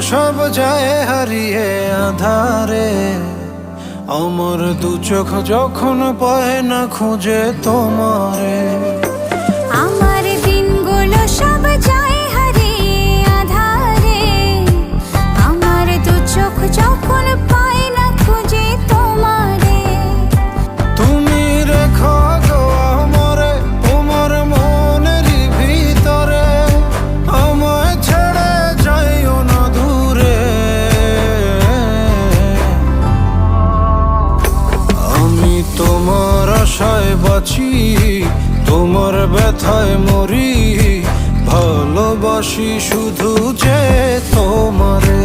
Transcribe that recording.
সব যায় হারিয়ে আধারে, আমার দু চোখ যখন পায় না খুঁজে তোমারে। আমার দিনগুলো সব যায় হারিয়ে আধারে, আমার দু চোখ যখন পায় না খুঁজে তোমারে। তুমি রেখো গো আমারে তোমার মনেরই ভিতরে, আমায় ছেড়ে যাইও না দূরে। আমি তোমার আশায় বাঁচি, তোমার ব্যথায় মরি, ভালোবাসি শুধু যে তোমারে।